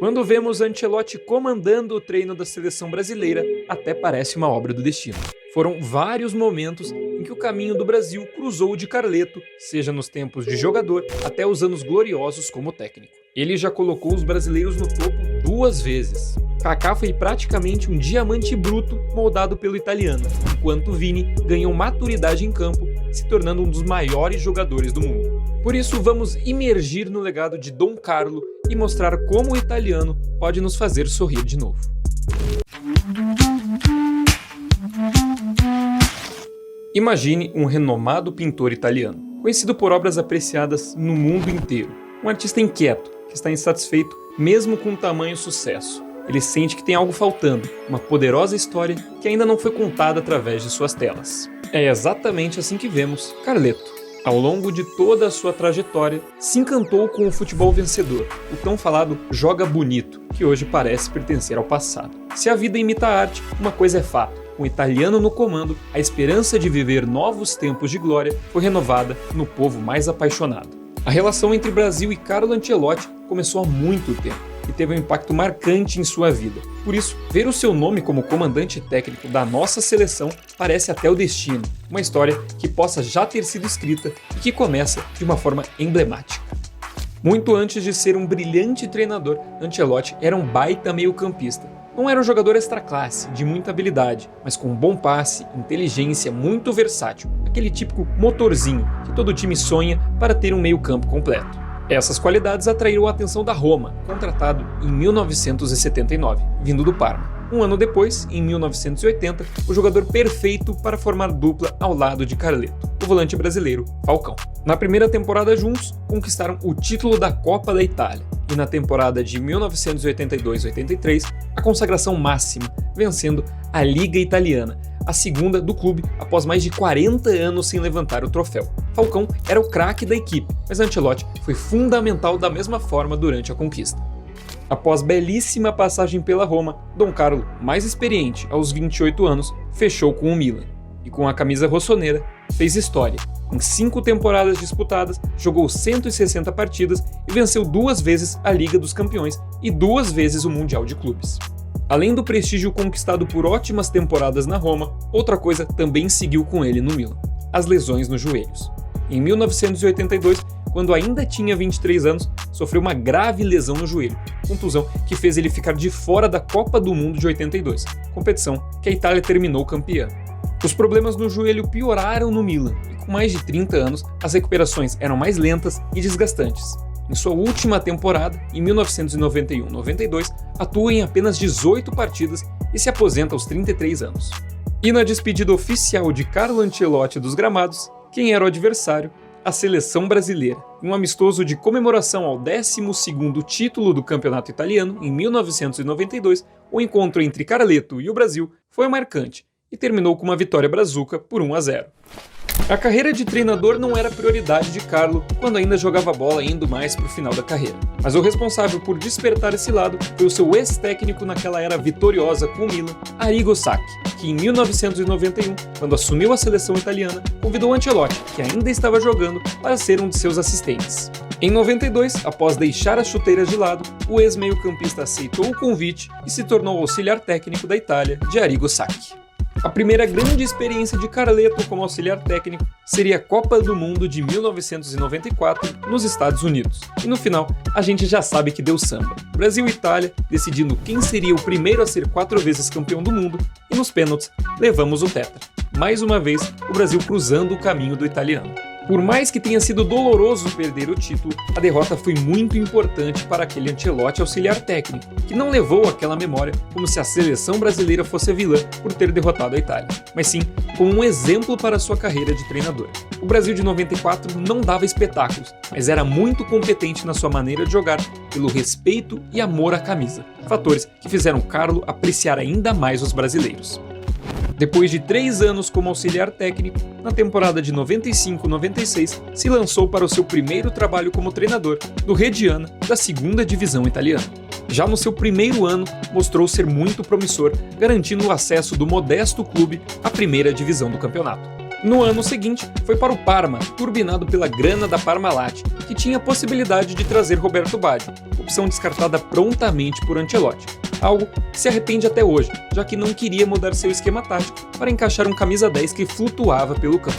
Quando vemos Ancelotti comandando o treino da seleção brasileira, até parece uma obra do destino. Foram vários momentos em que o caminho do Brasil cruzou o de Carleto, seja nos tempos de jogador, até os anos gloriosos como técnico. Ele já colocou os brasileiros no topo 2 vezes. Kaká foi praticamente um diamante bruto moldado pelo italiano, enquanto Vini ganhou maturidade em campo, se tornando um dos maiores jogadores do mundo. Por isso, vamos imergir no legado de Dom Carlo e mostrar como o italiano pode nos fazer sorrir de novo. Imagine um renomado pintor italiano, conhecido por obras apreciadas no mundo inteiro. Um artista inquieto, que está insatisfeito mesmo com tamanho sucesso. Ele sente que tem algo faltando, uma poderosa história que ainda não foi contada através de suas telas. É exatamente assim que vemos Carleto. Ao longo de toda a sua trajetória, se encantou com o futebol vencedor, o tão falado joga bonito, que hoje parece pertencer ao passado. Se a vida imita a arte, uma coisa é fato. Com o italiano no comando, a esperança de viver novos tempos de glória foi renovada no povo mais apaixonado. A relação entre Brasil e Carlo Ancelotti começou há muito tempo e teve um impacto marcante em sua vida. Por isso, ver o seu nome como comandante técnico da nossa seleção parece até o destino, uma história que possa já ter sido escrita e que começa de uma forma emblemática. Muito antes de ser um brilhante treinador, Ancelotti era um baita meio-campista. Não era um jogador extra-classe, de muita habilidade, mas com um bom passe, inteligência, muito versátil, aquele típico motorzinho que todo time sonha para ter um meio-campo completo. Essas qualidades atraíram a atenção da Roma, contratado em 1979, vindo do Parma. Um ano depois, em 1980, o jogador perfeito para formar dupla ao lado de Carleto, o volante brasileiro Falcão. Na primeira temporada juntos, conquistaram o título da Copa da Itália, e na temporada de 1982-83, a consagração máxima, vencendo a Liga Italiana, a segunda do clube após mais de 40 anos sem levantar o troféu. Falcão era o craque da equipe, mas Ancelotti foi fundamental da mesma forma durante a conquista. Após belíssima passagem pela Roma, Dom Carlo, mais experiente aos 28 anos, fechou com o Milan. E com a camisa rossonera, fez história. Em 5 temporadas disputadas, jogou 160 partidas e venceu 2 vezes a Liga dos Campeões e 2 vezes o Mundial de Clubes. Além do prestígio conquistado por ótimas temporadas na Roma, outra coisa também seguiu com ele no Milan: as lesões nos joelhos. Em 1982, quando ainda tinha 23 anos, sofreu uma grave lesão no joelho, contusão que fez ele ficar de fora da Copa do Mundo de 82, competição que a Itália terminou campeã. Os problemas no joelho pioraram no Milan, e com mais de 30 anos, as recuperações eram mais lentas e desgastantes. Em sua última temporada, em 1991-92, atua em apenas 18 partidas e se aposenta aos 33 anos. E na despedida oficial de Carlo Ancelotti dos gramados, quem era o adversário? A seleção brasileira. Em um amistoso de comemoração ao 12º título do campeonato italiano, em 1992, o encontro entre Carleto e o Brasil foi marcante e terminou com uma vitória brazuca por 1-0. A carreira de treinador não era prioridade de Carlo quando ainda jogava bola indo mais para o final da carreira. Mas o responsável por despertar esse lado foi o seu ex-técnico naquela era vitoriosa com o Milan, Arrigo Sacchi, que em 1991, quando assumiu a seleção italiana, convidou Ancelotti, que ainda estava jogando, para ser um de seus assistentes. Em 92, após deixar as chuteiras de lado, o ex-meio-campista aceitou o convite e se tornou auxiliar técnico da Itália de Arrigo Sacchi. A primeira grande experiência de Carleto como auxiliar técnico seria a Copa do Mundo de 1994 nos Estados Unidos. E no final, a gente já sabe que deu samba. Brasil e Itália decidindo quem seria o primeiro a ser 4 vezes campeão do mundo, e nos pênaltis levamos o tetra. Mais uma vez, o Brasil cruzando o caminho do italiano. Por mais que tenha sido doloroso perder o título, a derrota foi muito importante para aquele Ancelotti auxiliar técnico, que não levou aquela memória como se a seleção brasileira fosse a vilã por ter derrotado a Itália, mas sim como um exemplo para sua carreira de treinador. O Brasil de 94 não dava espetáculos, mas era muito competente na sua maneira de jogar, pelo respeito e amor à camisa, fatores que fizeram Carlo apreciar ainda mais os brasileiros. Depois de 3 anos como auxiliar técnico, na temporada de 95-96, se lançou para o seu primeiro trabalho como treinador do Reggiana, da 2ª divisão italiana. Já no seu primeiro ano, mostrou ser muito promissor, garantindo o acesso do modesto clube à primeira divisão do campeonato. No ano seguinte, foi para o Parma, turbinado pela grana da Parmalat, que tinha a possibilidade de trazer Roberto Baggio, opção descartada prontamente por Ancelotti, algo que se arrepende até hoje, já que não queria mudar seu esquema tático para encaixar um camisa 10 que flutuava pelo campo.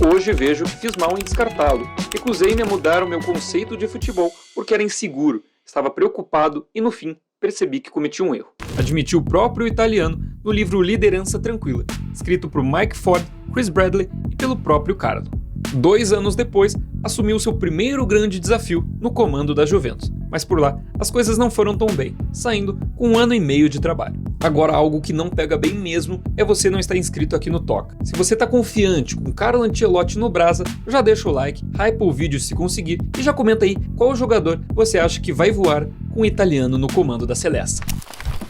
Hoje vejo que fiz mal em descartá-lo. Recusei-me a mudar o meu conceito de futebol porque era inseguro, estava preocupado e, no fim, percebi que cometi um erro. Admitiu o próprio italiano no livro Liderança Tranquila, escrito por Mike Ford, Chris Bradley e pelo próprio Carlo. 2 anos depois, assumiu seu primeiro grande desafio no comando da Juventus, mas por lá as coisas não foram tão bem, saindo com 1 ano e meio de trabalho. Agora, algo que não pega bem mesmo é você não estar inscrito aqui no Toca. Se você tá confiante com Carlo Ancelotti no Brasa, já deixa o like, hypa o vídeo se conseguir e já comenta aí qual jogador você acha que vai voar com o italiano no comando da Celeste.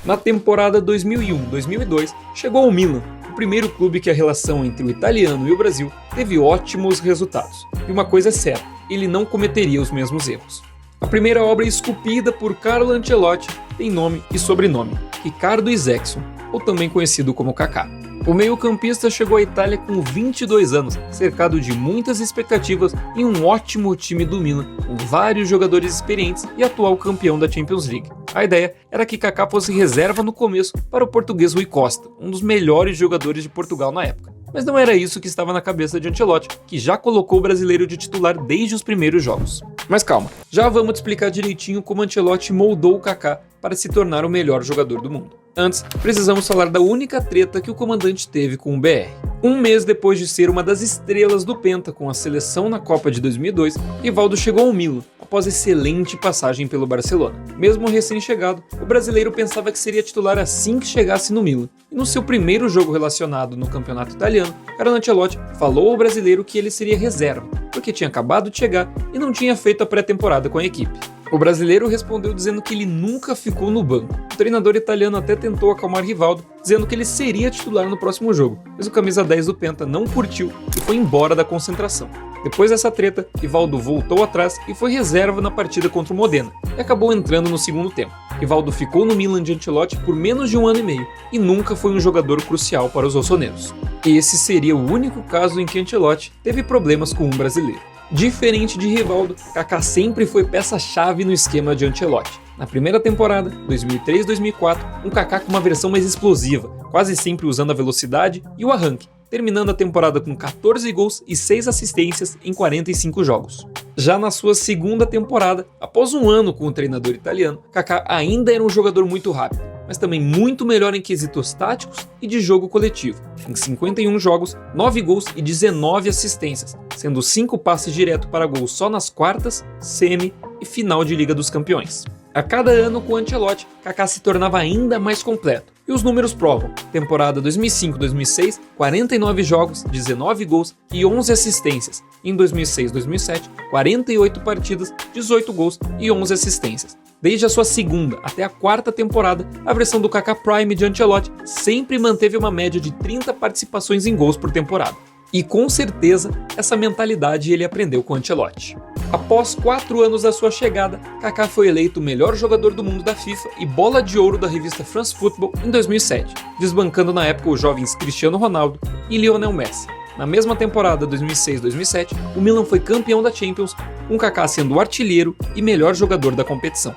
Na temporada 2001-2002, chegou ao Milan, o primeiro clube que a relação entre o italiano e o Brasil teve ótimos resultados. E uma coisa é certa, ele não cometeria os mesmos erros. A primeira obra esculpida por Carlo Ancelotti tem nome e sobrenome, Riccardo Isaacson, ou também conhecido como Kaká. O meio-campista chegou à Itália com 22 anos, cercado de muitas expectativas e um ótimo time do Milan, com vários jogadores experientes e atual campeão da Champions League. A ideia era que Kaká fosse reserva no começo para o português Rui Costa, um dos melhores jogadores de Portugal na época. Mas não era isso que estava na cabeça de Ancelotti, que já colocou o brasileiro de titular desde os primeiros jogos. Mas calma, já vamos te explicar direitinho como Ancelotti moldou o Kaká para se tornar o melhor jogador do mundo. Antes, precisamos falar da única treta que o comandante teve com o BR. 1 mês depois de ser uma das estrelas do Penta com a seleção na Copa de 2002, Rivaldo chegou ao Milan, após excelente passagem pelo Barcelona. Mesmo recém-chegado, o brasileiro pensava que seria titular assim que chegasse no Milan. E no seu primeiro jogo relacionado no campeonato italiano, Carlo Ancelotti falou ao brasileiro que ele seria reserva, porque tinha acabado de chegar e não tinha feito a pré-temporada com a equipe. O brasileiro respondeu dizendo que ele nunca ficou no banco. O treinador italiano até tentou acalmar Rivaldo, dizendo que ele seria titular no próximo jogo, mas o camisa 10 do Penta não curtiu e foi embora da concentração. Depois dessa treta, Rivaldo voltou atrás e foi reserva na partida contra o Modena, e acabou entrando no segundo tempo. Rivaldo ficou no Milan de Ancelotti por menos de 1 ano e meio e nunca foi um jogador crucial para os rossoneiros. Esse seria o único caso em que Ancelotti teve problemas com um brasileiro. Diferente de Rivaldo, Kaká sempre foi peça-chave no esquema de Ancelotti. Na primeira temporada, 2003-2004, um Kaká com uma versão mais explosiva, quase sempre usando a velocidade e o arranque, terminando a temporada com 14 gols e 6 assistências em 45 jogos. Já na sua segunda temporada, após 1 ano com o treinador italiano, Kaká ainda era um jogador muito rápido, mas também muito melhor em quesitos táticos e de jogo coletivo. Em 51 jogos, 9 gols e 19 assistências, sendo 5 passes direto para gols só nas quartas, semi e final de Liga dos Campeões. A cada ano com Ancelotti, Kaká se tornava ainda mais completo. E os números provam. Temporada 2005-2006, 49 jogos, 19 gols e 11 assistências. Em 2006-2007, 48 partidas, 18 gols e 11 assistências. Desde a sua segunda até a 4ª temporada, a versão do Kaká Prime de Ancelotti sempre manteve uma média de 30 participações em gols por temporada. E com certeza, essa mentalidade ele aprendeu com Ancelotti. Após 4 anos da sua chegada, Kaká foi eleito o melhor jogador do mundo da FIFA e bola de ouro da revista France Football em 2007, desbancando na época os jovens Cristiano Ronaldo e Lionel Messi. Na mesma temporada 2006-2007, o Milan foi campeão da Champions, com Kaká sendo o artilheiro e melhor jogador da competição.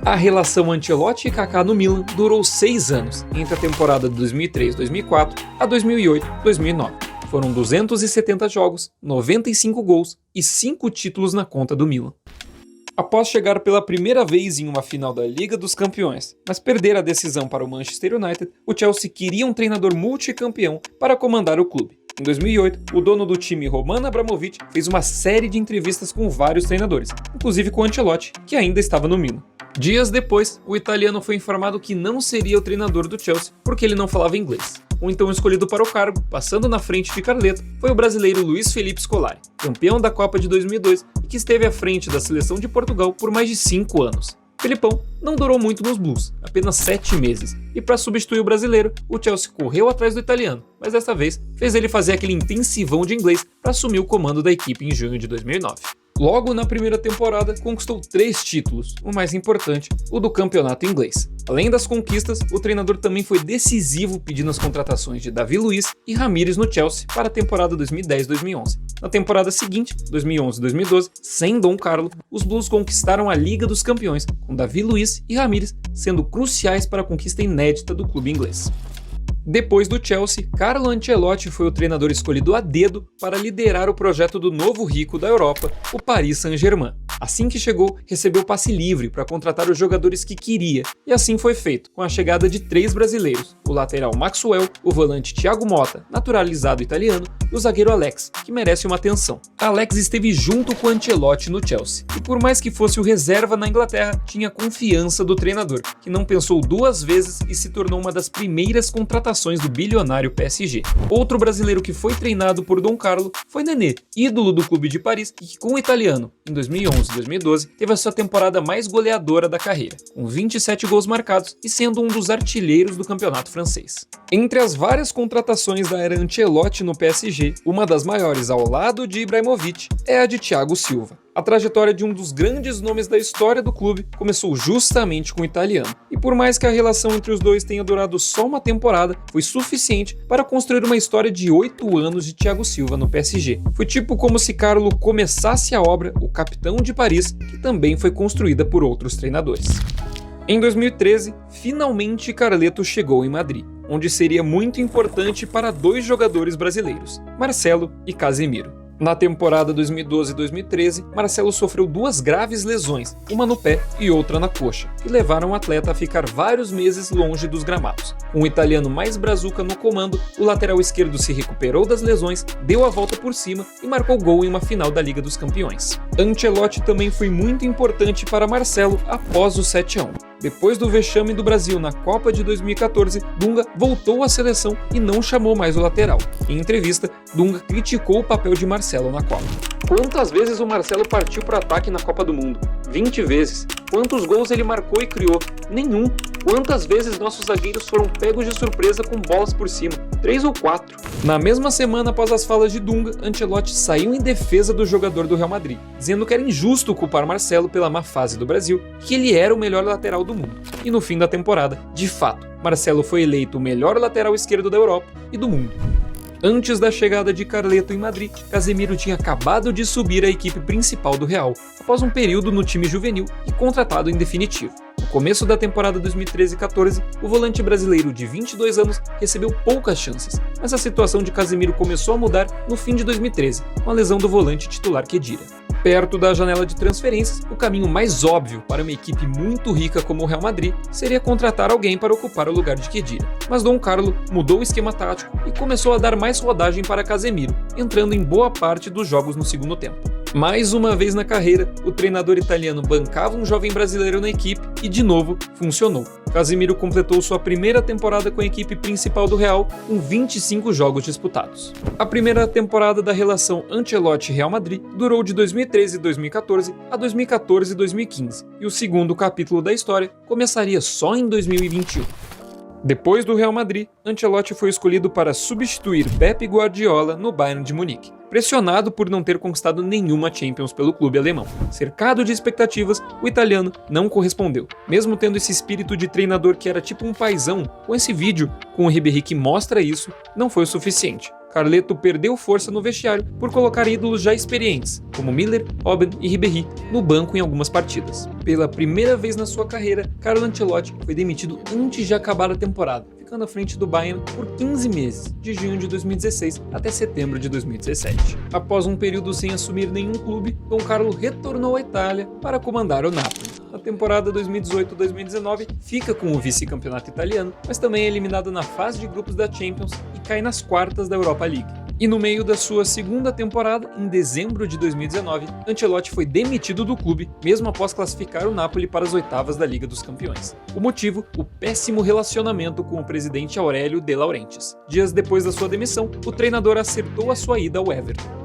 A relação Ancelotti e Kaká no Milan durou 6 anos, entre a temporada de 2003-2004 a 2008-2009. Foram 270 jogos, 95 gols e 5 títulos na conta do Milan. Após chegar pela primeira vez em uma final da Liga dos Campeões, mas perder a decisão para o Manchester United, o Chelsea queria um treinador multicampeão para comandar o clube. Em 2008, o dono do time, Roman Abramovich, fez uma série de entrevistas com vários treinadores, inclusive com Ancelotti, que ainda estava no Milan. Dias depois, o italiano foi informado que não seria o treinador do Chelsea porque ele não falava inglês. O então escolhido para o cargo, passando na frente de Carleto, foi o brasileiro Luiz Felipe Scolari, campeão da Copa de 2002 e que esteve à frente da seleção de Portugal por mais de 5 anos. Felipão não durou muito nos Blues, apenas 7 meses, e para substituir o brasileiro, o Chelsea correu atrás do italiano, mas dessa vez fez ele fazer aquele intensivão de inglês para assumir o comando da equipe em junho de 2009. Logo na primeira temporada, conquistou 3 títulos, o mais importante, o do campeonato inglês. Além das conquistas, o treinador também foi decisivo pedindo as contratações de David Luiz e Ramires no Chelsea para a temporada 2010-2011. Na temporada seguinte, 2011-2012, sem Dom Carlo, os Blues conquistaram a Liga dos Campeões, com David Luiz e Ramires sendo cruciais para a conquista inédita do clube inglês. Depois do Chelsea, Carlo Ancelotti foi o treinador escolhido a dedo para liderar o projeto do novo rico da Europa, o Paris Saint-Germain. Assim que chegou, recebeu passe livre para contratar os jogadores que queria, e assim foi feito, com a chegada de 3 brasileiros, o lateral Maxwell, o volante Thiago Motta, naturalizado italiano, e o zagueiro Alex, que merece uma atenção. Alex esteve junto com Ancelotti no Chelsea, e por mais que fosse o reserva na Inglaterra, tinha confiança do treinador, que não pensou 2 vezes e se tornou uma das primeiras contratações do bilionário PSG. Outro brasileiro que foi treinado por Dom Carlo foi Nenê, ídolo do clube de Paris, e que com o italiano, em 2011-2012, teve a sua temporada mais goleadora da carreira, com 27 gols marcados e sendo um dos artilheiros do campeonato francês. Entre as várias contratações da era Ancelotti no PSG, uma das maiores ao lado de Ibrahimovic é a de Thiago Silva. A trajetória de um dos grandes nomes da história do clube começou justamente com o italiano. E por mais que a relação entre os dois tenha durado só uma temporada, foi suficiente para construir uma história de 8 anos de Thiago Silva no PSG. Foi tipo como se Carlo começasse a obra O Capitão de Paris, que também foi construída por outros treinadores. Em 2013, finalmente Carleto chegou em Madrid, onde seria muito importante para 2 jogadores brasileiros, Marcelo e Casemiro. Na temporada 2012-2013, Marcelo sofreu 2 graves lesões, uma no pé e outra na coxa, que levaram o atleta a ficar vários meses longe dos gramados. Com o italiano mais brazuca no comando, o lateral esquerdo se recuperou das lesões, deu a volta por cima e marcou gol em uma final da Liga dos Campeões. Ancelotti também foi muito importante para Marcelo após o 7-1. Depois do vexame do Brasil na Copa de 2014, Dunga voltou à seleção e não chamou mais o lateral. Em entrevista, Dunga criticou o papel de Marcelo na Copa. Quantas vezes o Marcelo partiu para o ataque na Copa do Mundo? 20 vezes. Quantos gols ele marcou e criou? Nenhum. Quantas vezes nossos zagueiros foram pegos de surpresa com bolas por cima? 3 ou 4. Na mesma semana após as falas de Dunga, Ancelotti saiu em defesa do jogador do Real Madrid, dizendo que era injusto culpar Marcelo pela má fase do Brasil, que ele era o melhor lateral do mundo. E no fim da temporada, de fato, Marcelo foi eleito o melhor lateral esquerdo da Europa e do mundo. Antes da chegada de Carleto em Madrid, Casemiro tinha acabado de subir à equipe principal do Real, após um período no time juvenil e contratado em definitivo. No começo da temporada 2013-14, o volante brasileiro de 22 anos recebeu poucas chances, mas a situação de Casemiro começou a mudar no fim de 2013, com a lesão do volante titular Khedira. Perto da janela de transferências, o caminho mais óbvio para uma equipe muito rica como o Real Madrid seria contratar alguém para ocupar o lugar de Khedira. Mas Dom Carlo mudou o esquema tático e começou a dar mais rodagem para Casemiro, entrando em boa parte dos jogos no segundo tempo. Mais uma vez na carreira, o treinador italiano bancava um jovem brasileiro na equipe e, de novo, funcionou. Casemiro completou sua primeira temporada com a equipe principal do Real, com 25 jogos disputados. A primeira temporada da relação Ancelotti-Real Madrid durou de 2013-2014 a 2014-2015, e o segundo capítulo da história começaria só em 2021. Depois do Real Madrid, Ancelotti foi escolhido para substituir Pep Guardiola no Bayern de Munique, pressionado por não ter conquistado nenhuma Champions pelo clube alemão. Cercado de expectativas, o italiano não correspondeu. Mesmo tendo esse espírito de treinador que era tipo um paizão, com esse vídeo com o Ribéry que mostra isso, não foi o suficiente. Carleto perdeu força no vestiário por colocar ídolos já experientes, como Miller, Robben e Ribéry, no banco em algumas partidas. Pela primeira vez na sua carreira, Carlo Ancelotti foi demitido antes de acabar a temporada, ficando à frente do Bayern por 15 meses, de junho de 2016 até setembro de 2017. Após um período sem assumir nenhum clube, Dom Carlo retornou à Itália para comandar o Napoli. Na temporada 2018-2019, fica com o vice-campeonato italiano, mas também é eliminado na fase de grupos da Champions e cai nas quartas da Europa League. E no meio da sua segunda temporada, em dezembro de 2019, Ancelotti foi demitido do clube, mesmo após classificar o Napoli para as oitavas da Liga dos Campeões. O motivo? O péssimo relacionamento com o presidente Aurélio De Laurentiis. Dias depois da sua demissão, o treinador acertou a sua ida ao Everton.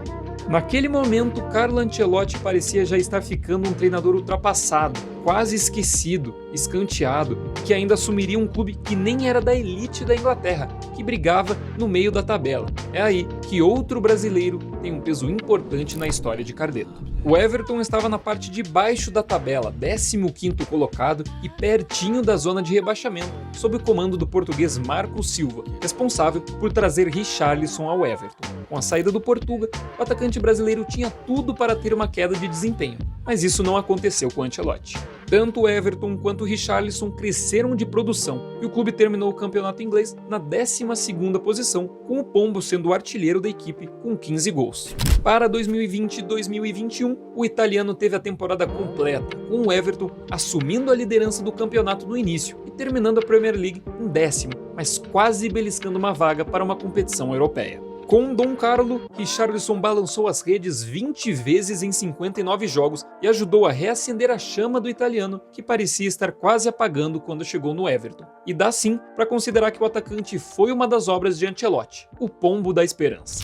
Naquele momento, Carlo Ancelotti parecia já estar ficando um treinador ultrapassado, quase esquecido, escanteado, que ainda assumiria um clube que nem era da elite da Inglaterra, que brigava no meio da tabela. É aí que outro brasileiro tem um peso importante na história de Carleto. O Everton estava na parte de baixo da tabela, 15º colocado e pertinho da zona de rebaixamento, sob o comando do português Marcos Silva, responsável por trazer Richarlison ao Everton. Com a saída do Portuga, o atacante brasileiro tinha tudo para ter uma queda de desempenho, mas isso não aconteceu com Ancelotti. Tanto o Everton quanto o Richarlison cresceram de produção e o clube terminou o campeonato inglês na 12ª posição, com o Pombo sendo o artilheiro da equipe com 15 gols. Para 2020 e 2021, o italiano teve a temporada completa, com o Everton assumindo a liderança do campeonato no início e terminando a Premier League em 10º, mas quase beliscando uma vaga para uma competição europeia. Com Dom Carlo, Richarlison balançou as redes 20 vezes em 59 jogos e ajudou a reacender a chama do italiano, que parecia estar quase apagando quando chegou no Everton. E dá sim para considerar que o atacante foi uma das obras de Ancelotti, o pombo da esperança.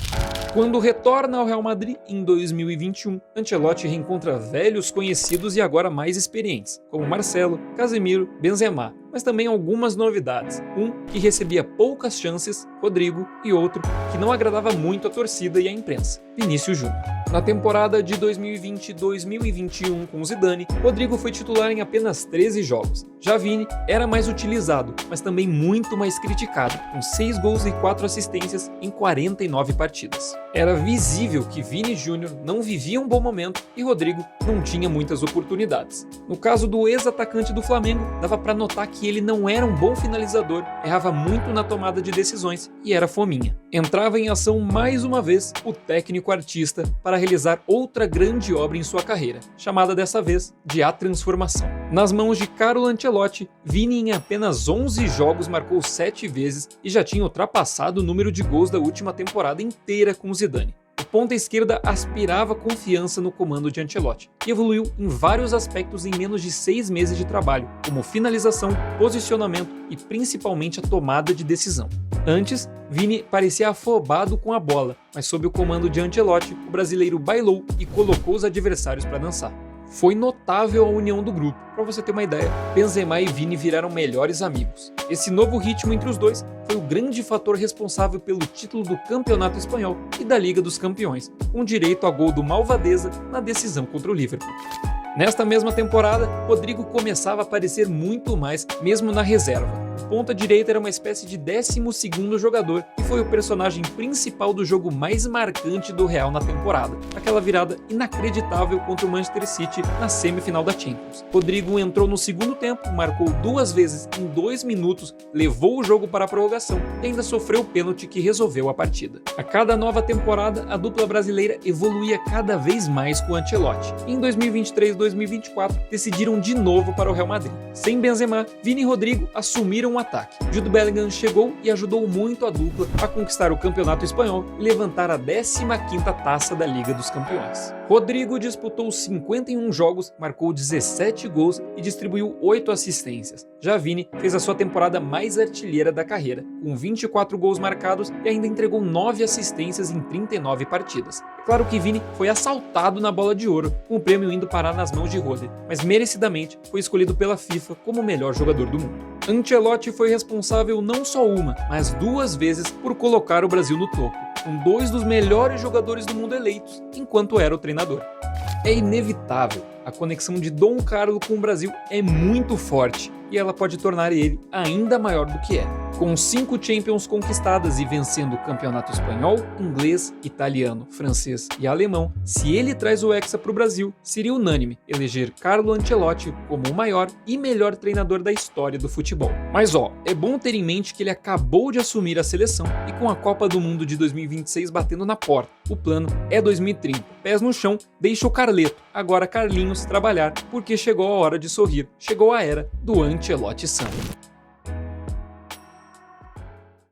Quando retorna ao Real Madrid em 2021, Ancelotti reencontra velhos conhecidos e agora mais experientes, como Marcelo, Casemiro, Benzema, mas também algumas novidades. Um que recebia poucas chances, Rodrigo, e outro que não agradava muito a torcida e a imprensa, Vinícius Júnior. Na temporada de 2020-2021 com Zidane, Rodrigo foi titular em apenas 13 jogos. Já Vini era mais utilizado, mas também muito mais criticado, com 6 gols e 4 assistências em 49 partidas. Era visível que Vini Júnior não vivia um bom momento e Rodrigo não tinha muitas oportunidades. No caso do ex-atacante do Flamengo, dava para notar que ele não era um bom finalizador, errava muito na tomada de decisões e era fominha. Entrava em ação mais uma vez o técnico artista para realizar outra grande obra em sua carreira, chamada dessa vez de A Transformação. Nas mãos de Carlo Ancelotti, Vini em apenas 11 jogos marcou 7 vezes e já tinha ultrapassado o número de gols da última temporada inteira com Zidane. O ponta esquerda aspirava confiança no comando de Ancelotti e evoluiu em vários aspectos em menos de 6 meses de trabalho, como finalização, posicionamento e principalmente a tomada de decisão. Antes, Vini parecia afobado com a bola, mas sob o comando de Ancelotti, o brasileiro bailou e colocou os adversários para dançar. Foi notável a união do grupo. Para você ter uma ideia, Benzema e Vini viraram melhores amigos. Esse novo ritmo entre os dois foi o grande fator responsável pelo título do Campeonato Espanhol e da Liga dos Campeões, com direito a gol do Malvadeza na decisão contra o Liverpool. Nesta mesma temporada, Rodrigo começava a aparecer muito mais, mesmo na reserva. O ponta-direita era uma espécie de 12º jogador e foi o personagem principal do jogo mais marcante do Real na temporada, aquela virada inacreditável contra o Manchester City na semifinal da Champions. Rodrigo entrou no segundo tempo, marcou 2 vezes em 2 minutos, levou o jogo para a prorrogação e ainda sofreu o pênalti que resolveu a partida. A cada nova temporada, a dupla brasileira evoluía cada vez mais com Ancelotti. Em 2023-2024, decidiram de novo para o Real Madrid. Sem Benzema, Vini e Rodrigo assumiram o ataque. Jude Bellingham chegou e ajudou muito a dupla a conquistar o Campeonato Espanhol e levantar a 15ª taça da Liga dos Campeões. Rodrigo disputou 51 jogos, marcou 17 gols e distribuiu 8 assistências. Já Vini fez a sua temporada mais artilheira da carreira, com 24 gols marcados e ainda entregou 9 assistências em 39 partidas. É claro que Vini foi assaltado na bola de ouro, com o prêmio indo parar nas mãos de Rode, mas merecidamente foi escolhido pela FIFA como o melhor jogador do mundo. Ancelotti foi responsável não só uma, mas 2 vezes por colocar o Brasil no topo, com 2 dos melhores jogadores do mundo eleitos enquanto era o treinador. É inevitável, a conexão de Dom Carlo com o Brasil é muito forte e ela pode tornar ele ainda maior do que é. Com 5 Champions conquistadas e vencendo o campeonato espanhol, inglês, italiano, francês e alemão, se ele traz o Hexa para o Brasil, seria unânime eleger Carlo Ancelotti como o maior e melhor treinador da história do futebol. Mas é bom ter em mente que ele acabou de assumir a seleção e com a Copa do Mundo de 2026 batendo na porta, o plano é 2030. Pés no chão, deixa o Carleto, agora Carlinhos, trabalhar, porque chegou a hora de sorrir, chegou a era do Ancelotti Samba.